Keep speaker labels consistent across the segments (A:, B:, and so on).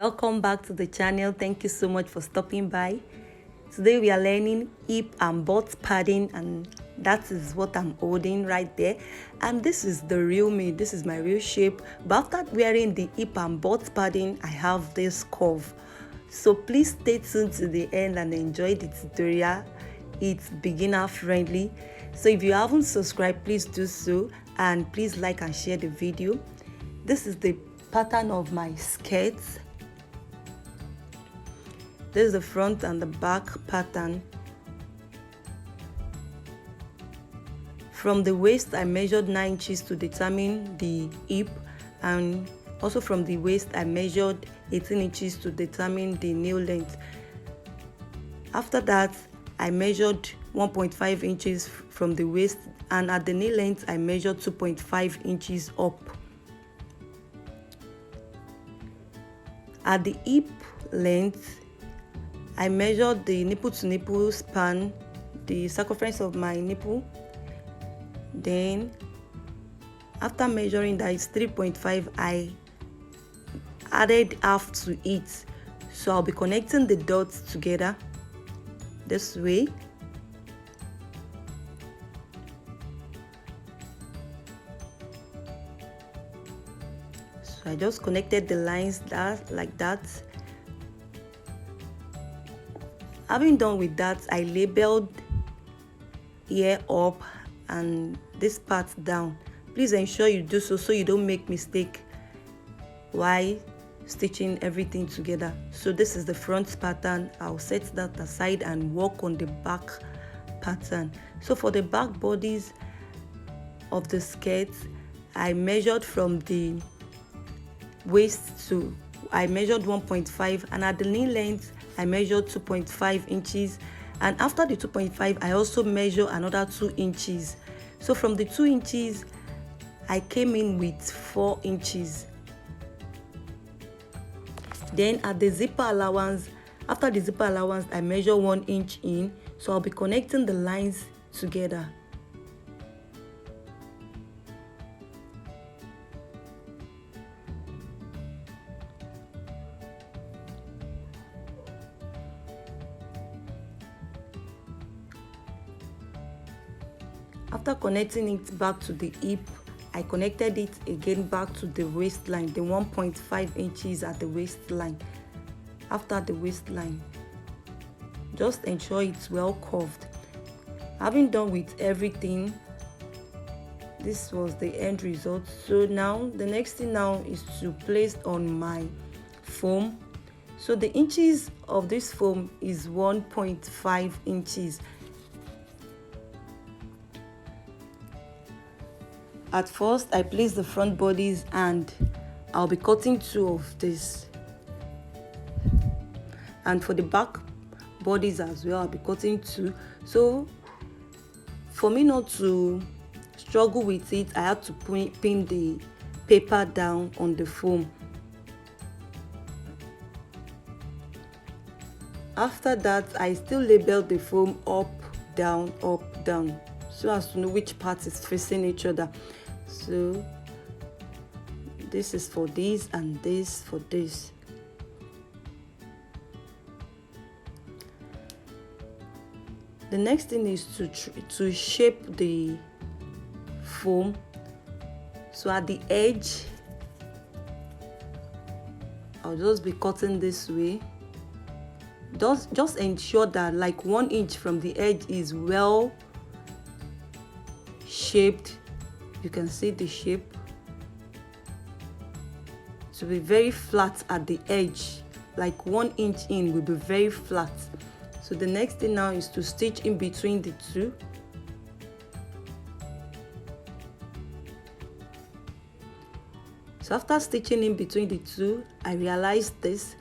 A: Welcome back to the channel. Thank you so much for stopping by. Today we are learning hip and butt padding, and that is what I'm holding right there. And this is the real me. This is my real shape. But after wearing the hip and butt padding, I have this curve. So please stay tuned to the end and enjoy the tutorial. It's beginner friendly. So if you haven't subscribed, please do so, and please like and share the video. This is the pattern of my skirt. This is the front and the back pattern. From the waist, I measured 9 inches to determine the hip, and also from the waist, I measured 18 inches to determine the nail length. After that, I measured 1.5 inches from the waist, and at the nail length, I measured 2.5 inches up. At the hip length, I measured the nipple to nipple span, the circumference of my nipple. Then, after measuring that is 3.5, I added half to it. So I'll be connecting the dots together this way. So I just connected the lines like that. Having done with that, I labeled here up and this part down. Please ensure you do so you don't make mistake while stitching everything together. So this is the front pattern. I'll set that aside and work on the back pattern. So for the back bodies of the skirt, I measured from the waist to, I measured 1.5, and at the knee length I measured 2.5 inches, and after the 2.5 I also measure another 2 inches. So from the 2 inches I came in with 4 inches. Then at the zipper allowance, after the zipper allowance I measure 1 inch in. So I'll be connecting the lines together. After connecting it back to the hip, I connected it again back to the waistline, the 1.5 inches at the waistline. After the waistline, just ensure it's well curved. Having done with everything, this was the end result. So now the next thing now is to place on my foam. So the inches of this foam is 1.5 inches. At first, I place the front bodies and I'll be cutting 2 of this. And for the back bodies as well, I'll be cutting 2. So for me not to struggle with it, I have to pin the paper down on the foam. After that, I still label the foam up, down, so as to know which part is facing each other. So this is for this and this for this. The next thing is to shape the foam. So at the edge, I'll just be cutting this way. Just ensure that like 1 inch from the edge is well shaped. You can see the shape to be very flat at the edge, like 1 inch in will be very flat. So the next thing now is to stitch in between the two. So after stitching in between the two, I realized this.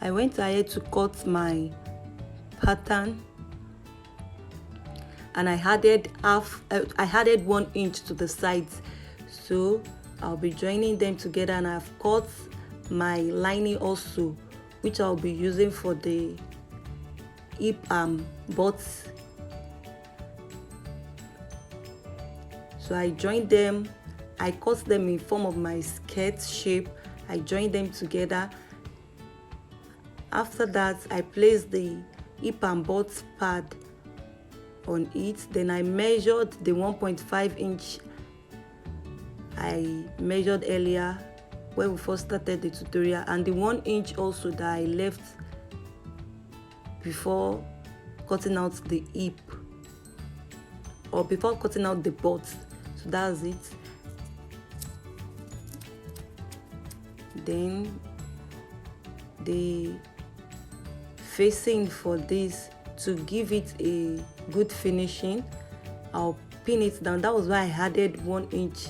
A: I went ahead to cut my pattern, and I added 1 inch to the sides. So I'll be joining them together, and I've cut my lining also, which I'll be using for the hip and butt So I joined them. I cut them in form of my skirt shape. I joined them together. After that, I placed the hip and butt pad on it. Then I measured the 1.5 inch I measured earlier when we first started the tutorial, and the 1 inch also that I left before cutting out the hip, or before cutting out the butt. So that's it. Then the facing for this, to give it a good finishing, I'll pin it down. That was why I added 1 inch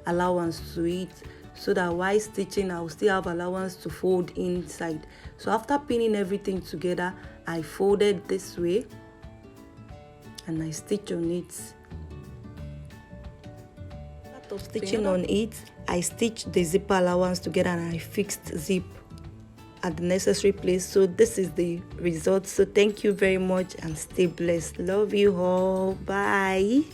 A: allowance to it, so that while stitching I'll still have allowance to fold inside. So after pinning everything together, I folded this way and I stitch on it. After stitching on it, I stitched the zipper allowance together and I fixed zip at the necessary place. So this is the result. So thank you very much and stay blessed. Love you all. Bye.